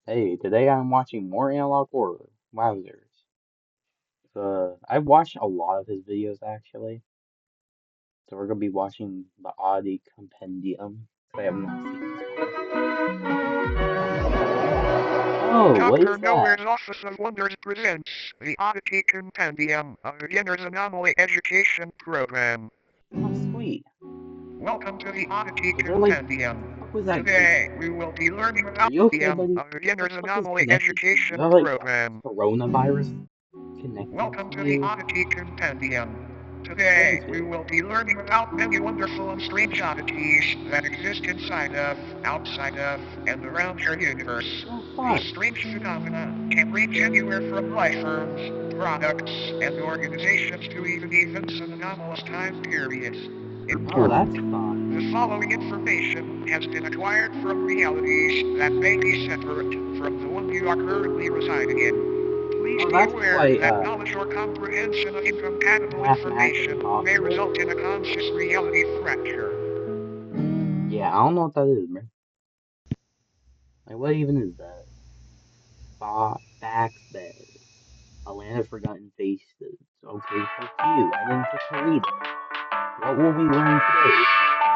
Hey, today I'm watching more analog horror. Wowzers. I've watched a lot of his videos actually, so we're gonna be watching the Oddity Compendium, 'cause I have not seen this one. Oh, what Dr. is that? Nowhere's Office of Wonders presents the Oddity Compendium, a beginner's anomaly education program. Oh, sweet. Welcome to the Oddity Was there like, Compendium. what was that? Today, we will be learning Are about you okay, the buddy? a What beginner's the fuck is anomaly connected to you? You education have like program. coronavirus connected Welcome to to the you? Oddity Compendium. Explain Today, to we it. will be learning about many wonderful and strange oddities that exist inside of, outside of, and around your universe. Oh, These fun. strange phenomena can range anywhere from life forms, products, and organizations to even events and anomalous time periods. Oh, Important. that's fun. The following information has been acquired from realities that may be separate from the one you are currently residing in. Please Oh, be that's aware quite that knowledge or comprehension of incompatible mathematically information may possible. result in a conscious reality fracture. Yeah, I don't know what that is, man. Like, what even is that? Facts Bed. A land of forgotten faces. Okay, fuck you. I didn't get to read it. What will we learn today?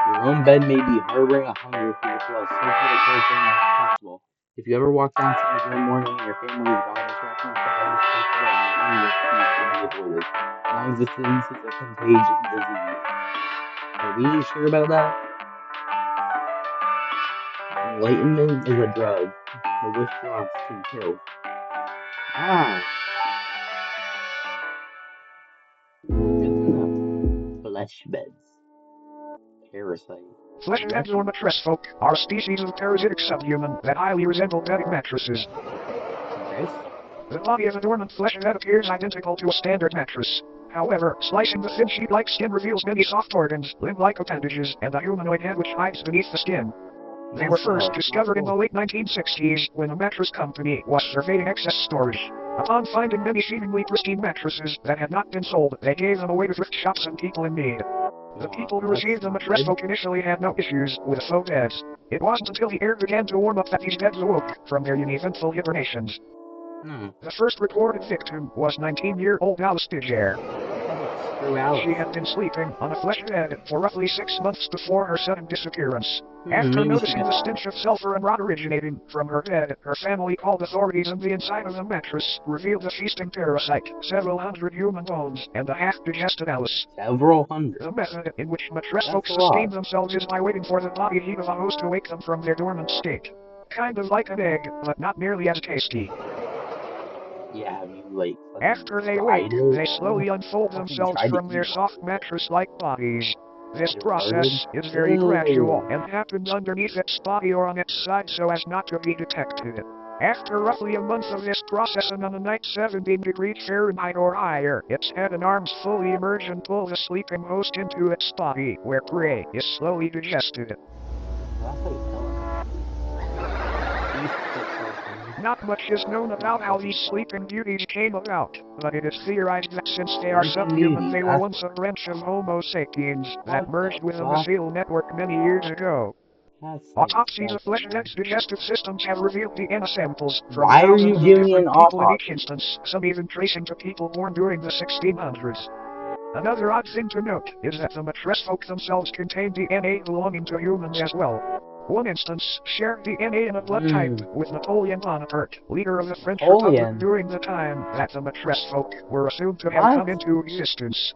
Your own bed may be harboring a hunger for your flesh, so for the cold thing as possible. If you ever walk downstairs one morning and your family is gone, distractions the hardest place to learn, learning this piece can be avoided. Non-existence is a contagious disease. Are we sure about that? Enlightenment is a drug. The wish drops can kill. Ah, good to know. Flesh beds. Parasite. Flesh You beds or actually mattress folk are a species of parasitic subhuman that highly resemble bedding mattresses. Chris? The body of a dormant flesh bed appears identical to a standard mattress. However, slicing the thin sheet-like skin reveals many soft organs, limb-like appendages, and a humanoid head which hides beneath the skin. They were That's first not discovered in the cool. late 1960s when a mattress company was surveying excess storage. Upon finding many seemingly pristine mattresses that had not been sold, they gave them away to thrift shops and people in need. The Well, people who that's received them at not good. Restoke initially had no issues with faux beds. It wasn't until the air began to warm up that these beds awoke from their uneventful hibernations. Hmm. The first recorded victim was 19-year-old Alice Digere. Screw She Alice. had been sleeping on a flesh bed for roughly 6 months before her sudden disappearance. After Maybe she noticing the got stench of sulfur and rot originating from her bed, her family called authorities and the inside of the mattress revealed a feasting parasite, several hundred human bones, and a half-digested Alice. several hundred. The method in which mattress That's folks a sustain lot. themselves is by waiting for the body heat of a host to wake them from their dormant state. Kind of like an egg, but not nearly as tasty. Yeah, have you like fucking After they tried wake, it? they slowly unfold Fucking themselves tried to from their eat one? soft mattress-like bodies. This You retarded? process is very gradual Ew. and happens underneath its body or on its side so as not to be detected. After roughly a month of this process and on a night 17 degrees Fahrenheit or higher, its head and arms fully emerge and pull the sleeping host into its body, where prey is slowly digested. That's like killing it. Feast the person. Not much is known Feast about the how these people. sleeping beauties came about, but it is theorized that since they are Sleeping subhuman, Beauty, they were that's once a branch of Homo sapiens that what the merged with a fuck? bacillal network many years ago. That's like Autopsies of flesh disgusting. beds' digestive systems have revealed DNA samples from Why are you thousands of doing an different people in each autopsy? instance, some even tracing to people born during the 1600s. Another odd thing to note is that the mattress folk themselves contain DNA belonging to humans as well. One instance shared DNA in a blood type Hmm. with Napoleon Bonaparte, leader of the French Republic Napoleon. during the time that the mattress folk were assumed to have What? come into existence.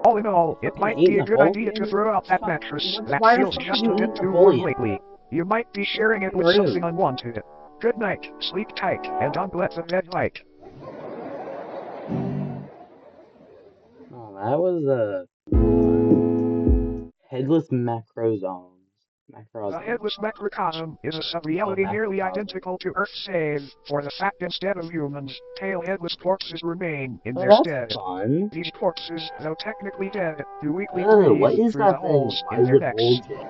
All in all, it Fucking might ate be a good idea to Napoleon? throw out that Fuck. mattress What, that why the feels fuck would just you a bit eat too warm Napoleon? lately. You might be sharing it Fucking with something rude. unwanted. Good night, sleep tight, and don't let the bed light. Oh, that was headless The macrosms. headless macrocosm is a Oh, sub-reality nearly macrocosm. identical to Earth save for the fact instead of humans, tail-headless corpses remain in Oh, their that's stead. fun. These corpses, though technically dead, do weakly Ugh, breathe what is through the that thing? holes Why in is their it necks. bulging?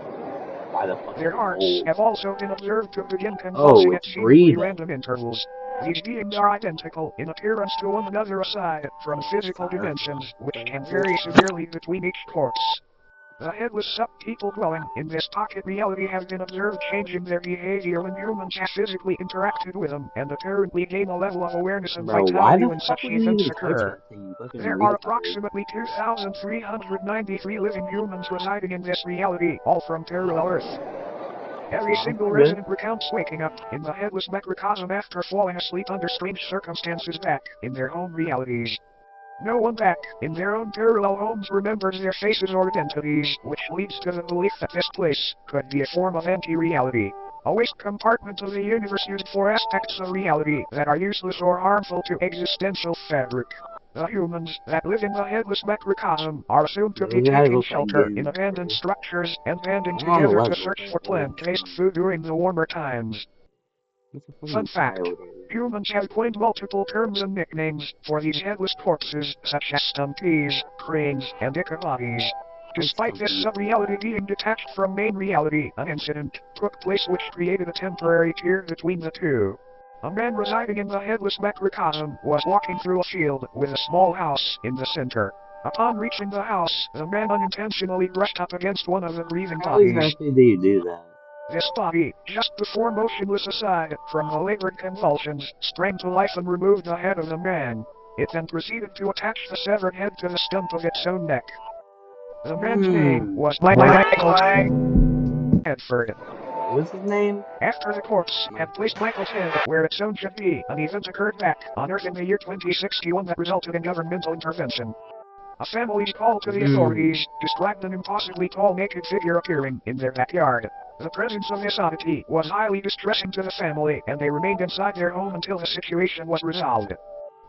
Why the fuck is Their it hearts bulging? have also been observed to begin Oh, convulsing at it's seemingly breathing. random intervals. These beings are identical in appearance to one another aside from physical Styrofoam. dimensions, which What can is vary this? severely between each corpse. The headless sub-people dwelling in this pocket reality have been observed changing their behavior when humans have physically interacted with them and apparently gain a level of awareness and Bro, why vitality the when fuck such would you events even touch occur. that thing, you fucking There are retard? approximately 2,393 living humans residing in this reality, all from parallel Earth. Every Sounds single good. resident recounts waking up in the headless microcosm after falling asleep under strange circumstances back in their home realities. No one back in their own parallel homes remembers their faces or identities, which leads to the belief that this place could be a form of anti-reality. A waste compartment of the universe used for aspects of reality that are useless or harmful to existential fabric. The humans that live in the headless macrocosm are assumed to be Those guys taking look like shelter in Disney abandoned characters. structures and banding I'm on the together to left real search quick. for What is going plant-based on? food during the warmer times. What's a Fun fucking fact, child area? humans have coined multiple terms and nicknames for these headless corpses, such as stumpies, cranes, and ichabodies. Like Despite this Stumpy. sub-reality being detached from main reality, an incident took place which created a temporary tier between the two. A man residing in the headless macrocosm was walking through a field with a small house in the center. Upon reaching the house, the man unintentionally brushed up against one of the breathing How bodies. exactly do you do that? This body, just before motionless aside from the labored convulsions, sprang to life and removed the head of the man. It then proceeded to attach the severed head to the stump of its own neck. The man's name Hmm. was Michael Hedford. What was his name? After the corpse had Michael. placed Michael's head where its own should be, an event occurred back on Earth in the year 2061 that resulted in governmental intervention. A family's call to the Hmm. authorities described an impossibly tall naked figure appearing in their backyard. The presence of this oddity was highly distressing to the family, and they remained inside their home until the situation was resolved. The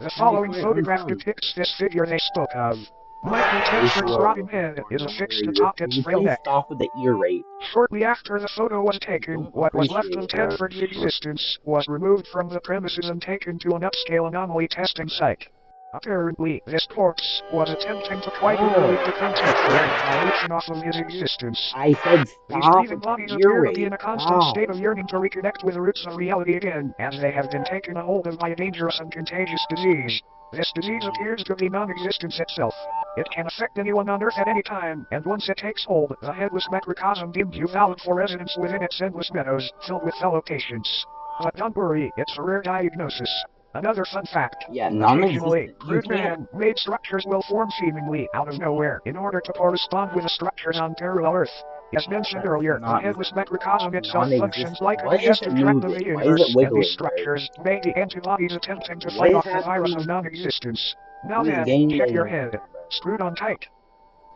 Alright, following quit. I'm photograph done. depicts this figure they spoke of. Michael Way Tedford's slow on rotting the head horn. is Don't affixed worry. atop Can its you frail please neck. stop with the ear rape? Shortly after the photo was I taken, don't what was left appreciate of it, bro. Tedford's existence was removed from the premises and taken to an upscale anomaly testing site. Apparently, this corpse was attempting to quite literally Bro. become Tedford by leeching off of his existence. I said These stop breathing with the bodies ear appear to be in rape. a constant God. state of yearning to reconnect with the roots of reality again, as they have been taken a hold of by a dangerous and contagious disease. This disease appears to be non-existence itself. It can affect anyone on Earth at any time, and once it takes hold, the headless macrocosm deems you valid for residence within its endless meadows, filled with fellow patients. But don't worry, it's a rare diagnosis. Another fun fact. Yeah, Occasionally, non-existent. You crude can't. man-made structures will form seemingly out of nowhere in order to correspond with the structures on parallel Earth. As mentioned That's earlier, the not headless macrocosm itself functions non-existent. like a Why is it digestive tract of moving? the Why is it universe, and these wiggling, bro? structures may be antibodies attempting to What fight is off the virus of happening? non-existence. Now Who is then, gang check your banging head. again, bro? Screwed on tight.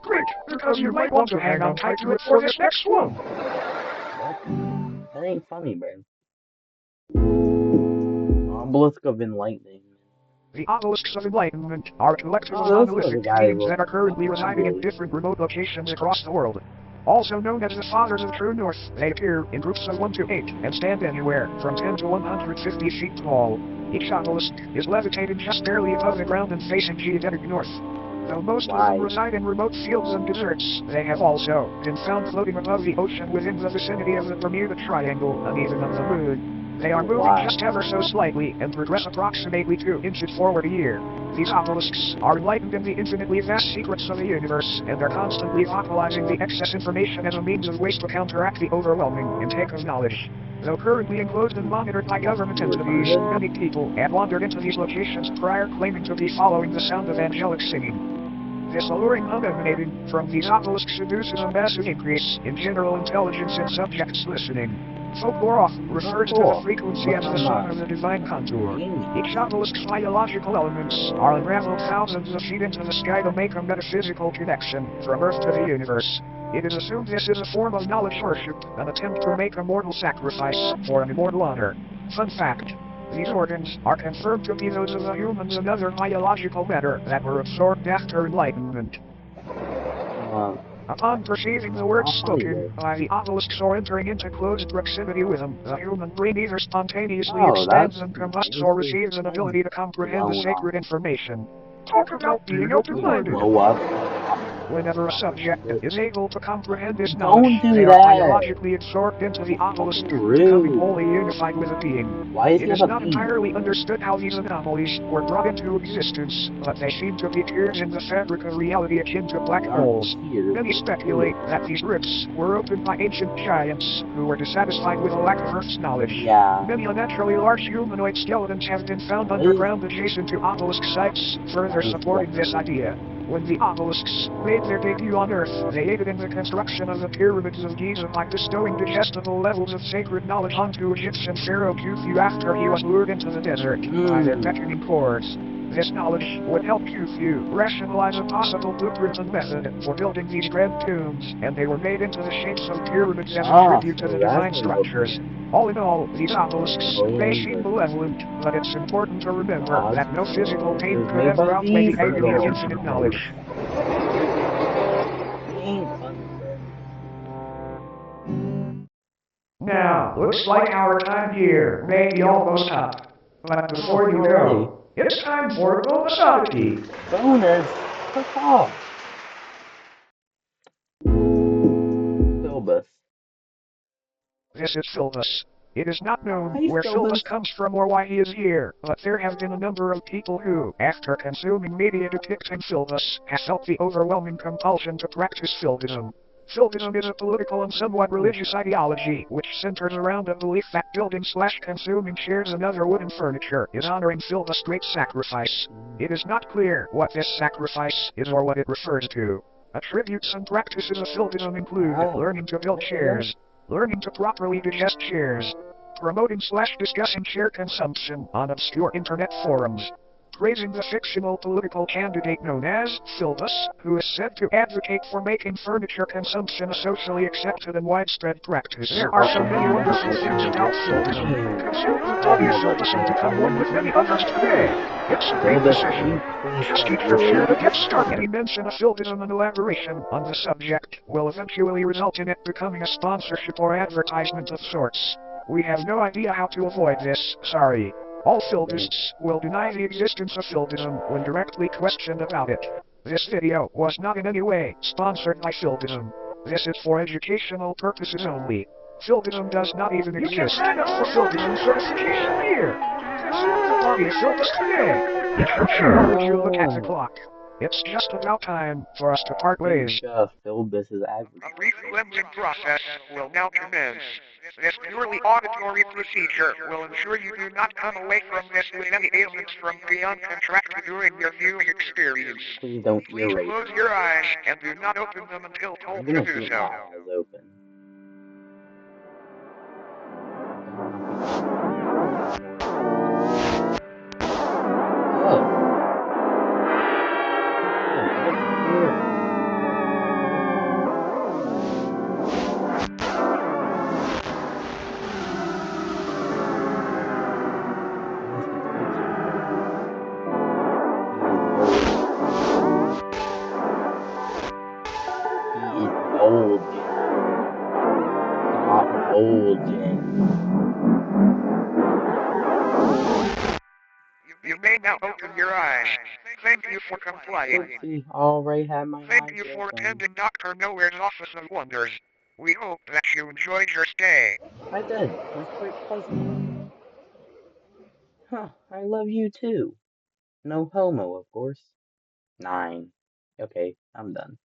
Great, because you might want to hang on tight to it for this next one. What? That ain't funny, bro. Obelisk of Enlightening. The obelisks of enlightenment are a collective Oh, of those are the monolithic guys beings with that are currently residing in ugly. different remote locations across the world. Also known as the Fathers of True North, they appear in groups of 1 to 8 and stand anywhere from 10 to 150 feet tall. Each obelisk is levitating just barely above the ground and facing geodetic north. Though most of them Why? reside in remote fields and deserts, they have also been found floating above the ocean within the vicinity of the Bermuda Triangle and even of the Moon. They are But moving why? just ever so slightly and progress approximately 2 inches forward a year. These obelisks are enlightened in the infinitely vast secrets of the universe, and are constantly vocalizing the excess information as a means of waste to counteract the overwhelming intake of knowledge. Though currently enclosed and monitored by government You entities, retarded? many people have wandered into these locations prior claiming to be following the sound of angelic singing. This alluring hum emanating from these obelisks induces a massive increase in general intelligence in subjects listening. Folklore often Oh, refers to the cool. frequency Look as the on song the of the divine contour. aliens. Each obelisk's biological elements are unraveled thousands of feet into the sky to make a metaphysical connection from Earth to the universe. It is assumed this is a form of knowledge worship, an attempt to make a mortal sacrifice for an immortal honor. Fun fact. These organs are confirmed to be those of the humans and other biological matter that were absorbed after enlightenment. Uh, Upon perceiving the it's words not funny, spoken bro. by the obelisks or entering into close proximity with them, the human brain either spontaneously Bro, expands that's and combusts or gangster receives an shit. ability to comprehend the Blown sacred off. information. Talk about being You open-minded. blow up. Stop. Whenever a subject is able to comprehend this Don't knowledge, do they are that. ideologically absorbed into the That's obelisk, becoming rude. wholly unified with a being. Why does It he have is a not penis? entirely understood how these anomalies were brought into existence, but they seem to be tears in the fabric of reality akin to black They aren't holes. tears, Many they're speculate fluids. that these rifts were opened by ancient giants who were dissatisfied with a lack of Earth's knowledge. Yeah. Many unnaturally large humanoid skeletons have been found What? underground adjacent to obelisk sites, further That is supporting this definitely idea. When the obelisks made their debut on Earth, they aided in the construction of the pyramids of Giza by bestowing digestible levels of sacred knowledge onto Egyptian pharaoh Khufu after he was lured into the desert by their beckoning chords. This knowledge would help Khufu rationalize a possible blueprint and method for building these grand tombs, and they were made into the shapes of pyramids as a tribute to So the that's divine what he looks structures. like. All in all, these obelisks may Aliens seem or malevolent, but it's important to remember gods. that no physical It pain was could made ever by outweigh these the or agony of those. infinite knowledge. He ain't funny, bro. Now, looks like our time here may be almost up. But Oh, before you already? go, it's time for bonus oddity. Bonus! Fuck off! FILBUS. This is FILBUS. It is not known Hey, where FILBUS. FILBUS comes from or why he is here, but there have been a number of people who, after consuming media depicting FILBUS, have felt the overwhelming compulsion to practice FILBUSm. FILBUSm is a political and somewhat religious ideology which centers around a belief that building/consuming chairs and other wooden furniture is honoring FILBUS' great sacrifice. It is not clear what this sacrifice is or what it refers to. Attributes and practices of FILBUSm include learning to build chairs, learning to properly digest chairs, promoting/discussing chair consumption on obscure internet forums, praising the fictional political candidate known as FILBUS, who is said to advocate for making furniture consumption a socially accepted and widespread practice. There are so many wonderful things about FILBUSm. Consume the body of FILBUS and become one with many others today. It's a great FILBUS, can decision. you please Just stop click from here to yelling? get started. Any mention of FILBUSm and elaboration on the subject will eventually result in it becoming a sponsorship or advertisement of sorts. We have no idea how to avoid this, sorry. All FILBUSists will deny the existence of FILBUSm when directly questioned about it. This video was not in any way sponsored by FILBUSm. This is for educational purposes only. FILBUSm does not even exist. You can sign up for FILBUSm certification here. Consume the body of FILBUS today. Would you look at the clock? It's just about time for us to part I think ways. FILBUS is A brief advertising. cleansing process will now commence. This purely auditory procedure will ensure you do not come away from this with any ailments from beyond contracted during your viewing experience. Please don't ear Please rape close me. your eyes and do not open them until I'm told to gonna do keep my so. eyes open. I don't wanna keep my eyes open. Oh, damn, I get scared. Where's the texture? He is bulging. He is bulging. Stop bulging. You may now open your eyes. Thank you for complying. Oopsie, already had my Thank eyes you for open. attending Dr. Nowhere's Office of Wonders. We hope that you enjoyed your stay. I did. It was quite pleasant. Huh, I love you too. No homo, of course. 9. Okay, I'm done.